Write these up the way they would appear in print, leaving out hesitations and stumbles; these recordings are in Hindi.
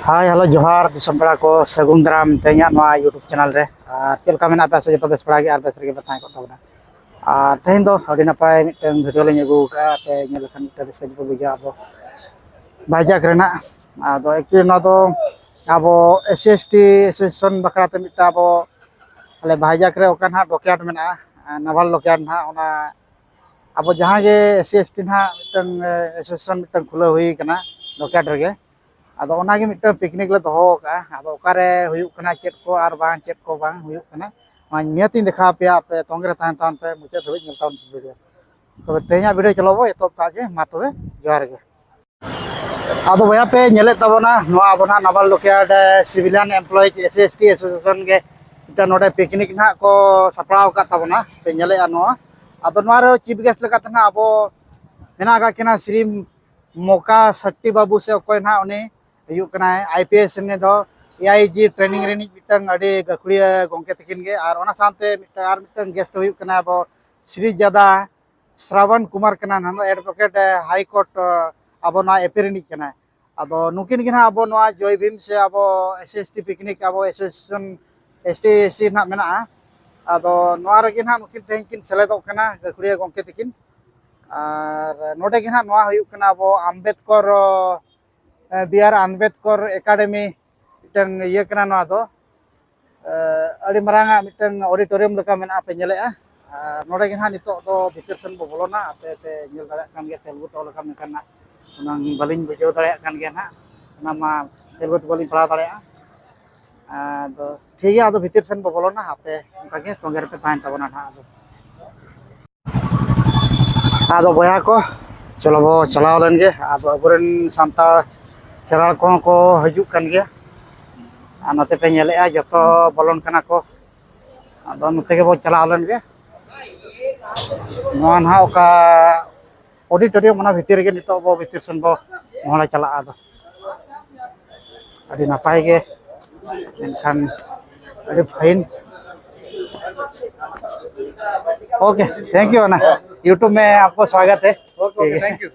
हाय हेलो जोहार दिसम पेड़ा को सगुन दाराम तेना यूट्यूब चैनल रे और चलका मेना पे जो बेस पड़ा और बेस रे बताएं को तबना और तेहन दो अडी नपाय मिटन वीडियो ले अगू का पे नेल खान मिटन से को बुझा अब बाइजाक रेना आदो एक्चुअली ना दो अब एसएसटी एसोसिएशन बकरा ते मिटा अब अले बाइजाक रे ओकान हा डॉक्यूमेंट मेना नवल डॉक्यूमेंट हा ओना अब जहां गे एसएसटी ना मिटन एसोसिएशन मिटन खुला हुई कना डॉक्यूमेंट रे आदो ओनागे मिटन पिकनिक ले दोहो का आदो ओकारे हुयुक कना चेट को आर बांग चेट को बांग हुयुक कना नियति देखा पे पे तोंगे तान तान पे मुझे धोई मिलता वीडियो तो तेना वीडियो चलो एतब कागे मा तबे जोहार गे आदो भैया पे नेले तबना नोआ abona नवल लोकेड सिविलियन एम्प्लॉय एसएसटी एसोसिएशन गे मिटन नोडे पिकनिक ना को सपड़ाव का तबना पे नेले नोआ आदो नोआ रे चीफ गेस्ट लगा तना अबो मेना का केना श्री मोका सट्टी बाबू से कोई ना उनी आईपीएस ने दो एआईजी ट्रेनिंग रेनिक मिटन अडी गखुड़िया गोंके तकिन गे और ओना सामते मिटन गेस्ट हुयुक कना अब श्री जदा श्रावण कुमार कना ननो एडवोकेट हाई कोर्ट अब ना एपेरिनिक कना अब नुकिन गे ना अब नोआ जय भीम से अब एसएसटी पिकनिक अब एसोसिएशन एसटीसी ना मेना अब नोआ रे गे ना नुकिन तेहन किन सेलेदो कना गखुड़िया गोंके तकिन और नोडे गे ना नोआ हुयुक कना अब आम्बेडकर बीआर आम्बेडकर एकेडमी मिटन ये कना नोआ दो अड़ी मरांगा मिटन ऑडिटोरियम लका मेना पे नेलेआ नोडे गे ना नितो दो भितर सन बो बोलोना पे पे नेल दाड़ा कान गे तेलुगु तो लका मेकना ओना बलिन बुझाव दाड़ा कान गे ना ओना मा तेलुगु तो बलिन पढ़ा दाड़ा तो ठीक है आदो भितर सन बो बोलोना आपे उनका गे तोंगे रे पे तान तबना ना आदो बया को चलो बो चलाव लेन गे आदो अबरेन सांताल खेराल को हजुक कन गया नते पे नेलेआ जतो बोलन कना को आदो नते गे बो चलाव लेन गे नोआ ना ओका ऑडिटोरियम मना भितर गे नितो बो भितर सन बो मोहला चला आदो अडी नपाय गे एनखान अडी फाइन ओके थैंक यू ना यूट्यूब में आपको स्वागत है ओके थैंक यू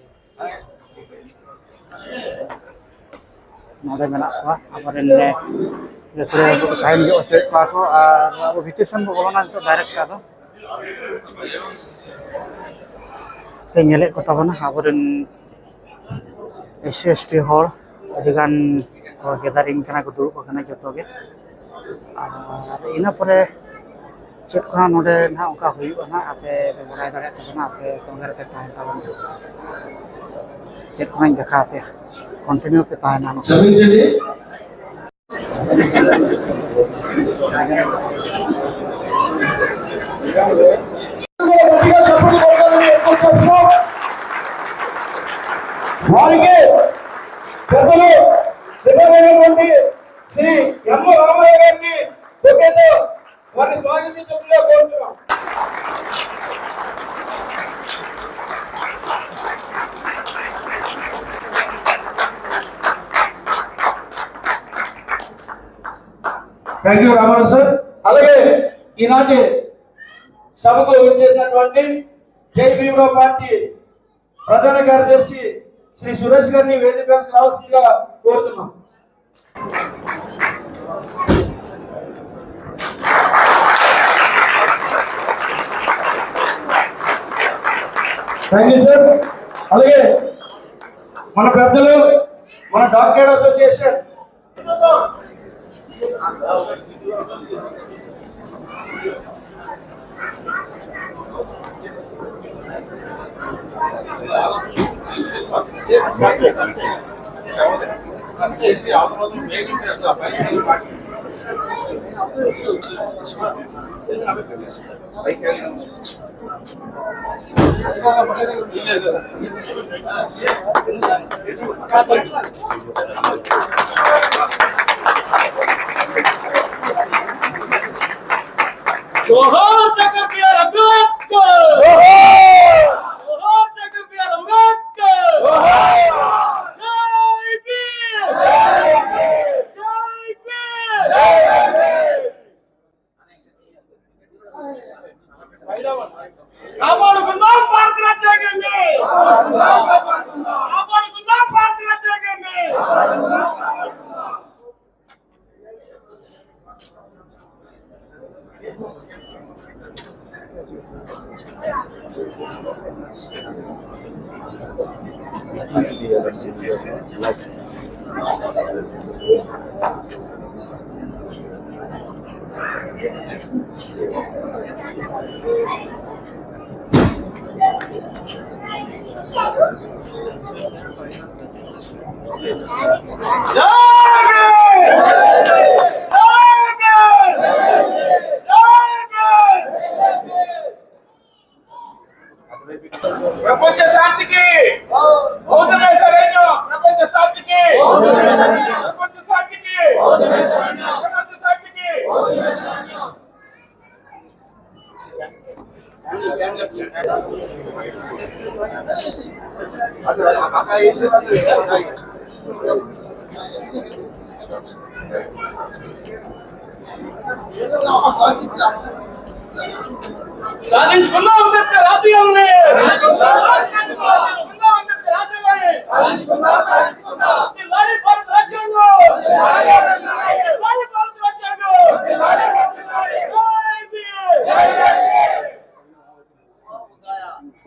नोडे मेना को अबरेन ने साइन गे ओचे को और अब भिटेशन बो बोलना तो डायरेक्ट का दो पे नेले को तबना अबरेन एसएसटी हॉल अडिगान गैदरिंग कना को दुरुब कना जतो गे और इना परे चेक खना नोडे ना ओका हुयुआ ना आपे पे बड़ाय दाड़ा तबना आपे तोंगर पे ताहन तबना चेक खना देखा पे कंटिन्यू पे ताहना नो వారికి పెద్దలు దివ్యమైనటువంటి శ్రీ ఎం రామయ్య గారిని బొకేతో వారిని స్వాగతించడంలో కోరుతున్నాం. Thank you Rama Rao sir. అలాగే ఈనాటి సభకు వచ్చేసినటువంటి జై భీమరావు పార్టీ ప్రధాన కార్యదర్శి శ్రీ సురేష్ గారిని వేదికకు రావాల్సిందిగా కోరుతున్నాం. Thank you sir. అలాగే మన పెద్దలు మన డాక్టర్ అసోసియేషన్ जोहार डॉक्टर बीआर अम्बेडकर जोहार डॉक्टर बीआर अम्बेडकर जोहार जय भीम जय भीम कापाडुकुंदाम भारत राज्यांगाన్ని कापाडुकुंदाम भारत राज्यांगाన్ని ప్రపంచ శాంతికి ప్రపంచ శాంతికి ప్రపంచ శాంతికి ప్రపంచ శాంతికి సాధించుకుందాం అంబేద్కర్ ఆశయాల్ని సాధించుకుందాం అంబేద్కర్ ఆశయాల్ని జిల్లాని భారత రాజ్యాంగం జిల్లాని భారత రాజ్యాంగం జై భీమ్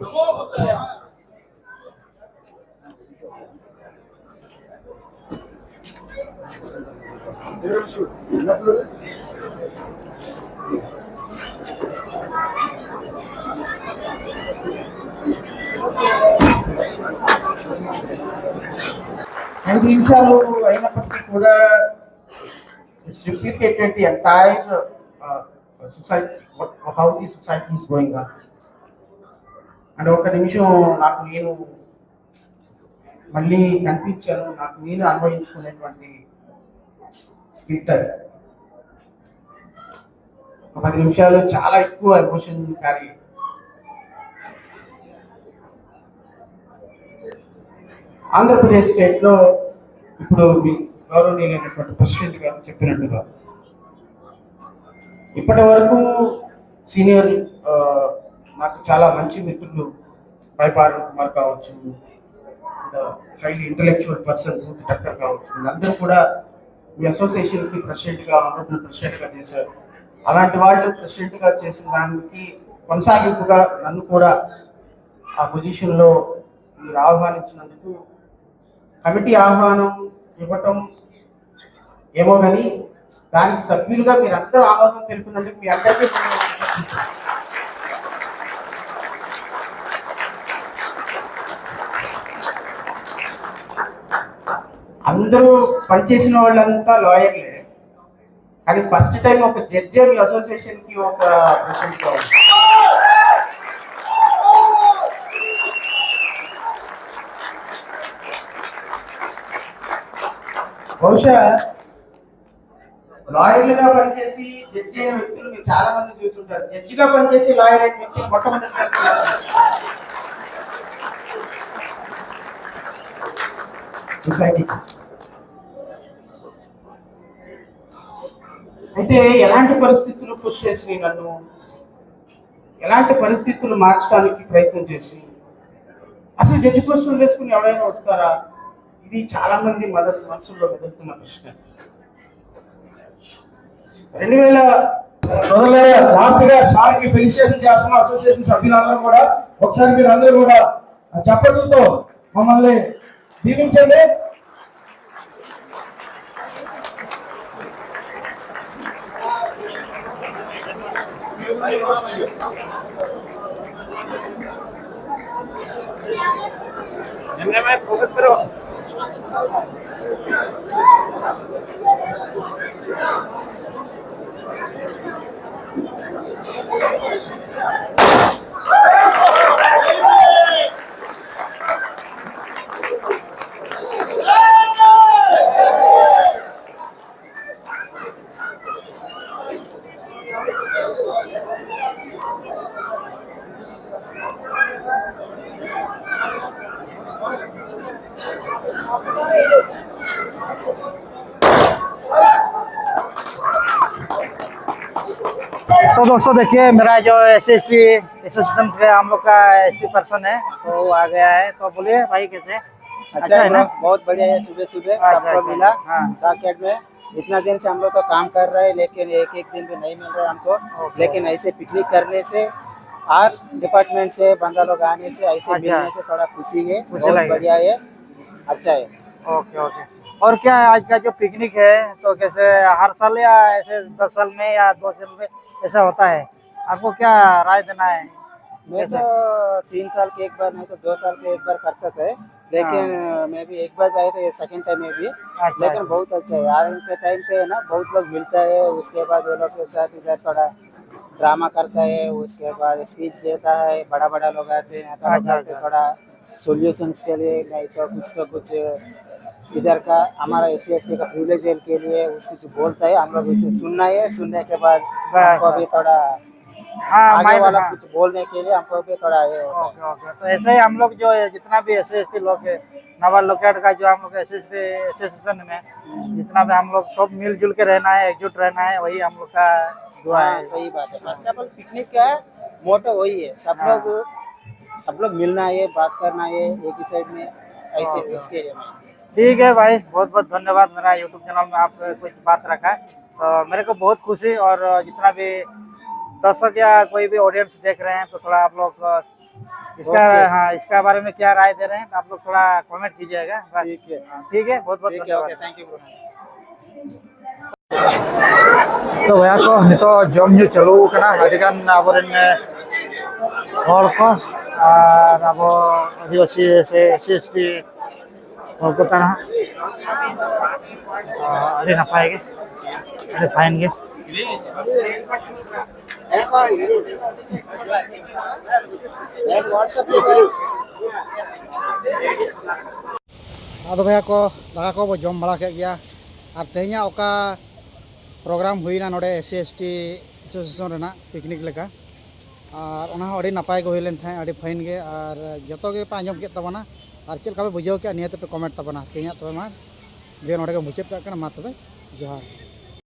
నమో బుద్ధాయ ఐదు నిమిషాలు అయినప్పటికీ కూడా it's replicated the entire society how the society is going on. And ఒక నిమిషం నాకు నేను మళ్ళీ కనిపించాను, నాకు నేను అనుభవించుకునేటువంటి స్క్రిప్టర్. ఒక 10 నిమిషాలు చాలా ఎక్కువ ఎమోషన్ క్యారీ. ఆంధ్రప్రదేశ్ స్టేట్లో ఇప్పుడు మీ గౌరవనీయులైనటువంటి ప్రెసిడెంట్ గారు చెప్పినట్టుగా ఇప్పటి వరకు సీనియర్ నాకు చాలా మంచి మిత్రులు బైపార్ కుమార్ కావచ్చు, హైలీ ఇంటలెక్చువల్ పర్సన్ టక్కర్ కావచ్చు, వీళ్ళందరూ కూడా మీ అసోసియేషన్కి ప్రెసిడెంట్గా ఆనరబుల్ ప్రెసిడెంట్గా చేశారు. అలాంటి వాళ్ళు ప్రెసిడెంట్గా చేసిన దానికి కొనసాగింపుగా నన్ను కూడా ఆ పొజిషన్లో మీరు ఆహ్వానించినందుకు, కమిటీ ఆహ్వానం ఇవ్వటం ఏమో కానీ దానికి సభ్యులుగా మీరందరూ ఆమోదం తెలిపినందుకు మీ అందరికీ అందరూ పనిచేసిన వాళ్ళంతా లాయర్లే, కానీ ఫస్ట్ టైం ఒక జడ్జి మీ అసోసియేషన్కి ఒక ప్రెసిడెంట్ కావాలి. బహుశా లాయర్లుగా పనిచేసి జడ్జి అయిన వ్యక్తులు మీరు చాలా మంది చూస్తుంటారు. జడ్జిగా పనిచేసి లాయర్ అయిన వ్యక్తి మొట్టమొదటిసారి సొసైటీ. అయితే ఎలాంటి పరిస్థితులు పుష్ చేసి నన్ను, ఎలాంటి పరిస్థితులు మార్చడానికి ప్రయత్నం చేసి అసలు జడ్జి పోస్టులు వేసుకుని ఎవరైనా వస్తారా? ఇది చాలా మంది మనసులో మెదులుతున్న ప్రశ్న. 2000 సోదరులారా, లాస్ట్ గా సార్కి ఫెలిసిటేషన్ చేస్తున్న అసోసియేషన్ సభ్యులందరూ కూడా ఒకసారి మీరు అందరూ కూడా చప్పట్లతో మమ్మల్ని దీవించండి. फोकस करो. तो दोस्तों देखिए, मेरा जो एसएसपी एसोसिएशन से हम लोग का एसपी पर्सन है तो वो आ गया है। तो बोलिए भाई कैसे? अच्छा है ना, बहुत बढ़िया है। सुबह सुबह सबको मिला डॉकेट में। इतना दिन से हम लोग तो काम कर रहे हैं, लेकिन एक दिन भी नहीं मिल रहा है हमको। लेकिन ऐसे पिकनिक करने से और डिपार्टमेंट से बंदा लोग आने से ऐसे मिलने से थोड़ा खुशी है, बहुत बढ़िया है, अच्छा है। Okay okay. और क्या है आज का जो पिकनिक है तो कैसे हर साल या ऐसे 10 साल में या 2 साल में ऐसा होता है, आपको क्या राय देना है? मैं तो 3 साल के एक बार नहीं तो 2 साल के एक बार करते थे, लेकिन मैं भी एक बार गए थे, सेकंड टाइम में भी। लेकिन बहुत अच्छा है आज के टाइम पे है ना, बहुत लोग मिलता है, उसके बाद वो लोग के साथ इधर थोड़ा ड्रामा करता है, उसके बाद स्पीच देता है, बड़ा बड़ा लोग आते हैं, नेता लोग आते हैं, थोड़ा सॉल्यूशंस के लिए, नहीं तो कुछ इधर का हमारा SC/ST का प्रिविलेज के लिए कुछ बोलता है, हम लोग उसे सुनना है, सुनने के बाद हमको भी थोड़ा हाँ आगे माइंड वाला हाँ। कुछ बोलने के लिए हमको भी थोड़ा ये होता है। ओके ओके, तो ऐसे ही हम लोग जो है जितना भी SC/ST लोग है नवाल लोकेट का जो हम लोग SC/ST एसोसिएशन में जितना भी हम लोग सब मिलजुल के रहना है, एकजुट रहना है, वही हम लोग का दुआ हाँ है। सही बात है। फर्स्ट ऑफ ऑल पिकनिक का मोटो वही है, सब लोग मिलना है, बात करना है एक ही साइड में, ऐसे उसके लिए मैं ठीक है भाई, बहुत बहुत धन्यवाद मेरा यूट्यूब चैनल में आप कुछ बात रखा है, तो मेरे को बहुत खुशी। और जितना भी दर्शक या कोई भी ऑडियंस देख रहे हैं तो थोड़ा आप लोग इसका हाँ इसका बारे में क्या राय दे रहे हैं तो आप लोग थोड़ा कमेंट कीजिएगा बस। ठीक है। ठीक है, बहुत बहुत ठीक है, धन्यवाद। Okay, thank you bro. तो भैया को नितो जम ᱧᱩ चालू करना अडिगान आबोरेन हॉल को और अब आदिवासी से SC/ST हॉल को ताना अड़ी नपाय गे अड़ी फाइन गे आदो भैया को दाका को बो जम बड़ा के गया और तेहना ओका प्रोग्राम हुईना नोडे SC/ST एसोसिएशन रेना पिकनिक लेका और ओना अड़ी नपाय गो हुईलेन थाय अड़ी फाइन गे और जतो गे पे आंजम के तबना और चेल का बुझाव के नियत पे कमेंट तबना तेहना तबे मा बे नोडे के मुचाद का मा तबे जोहार।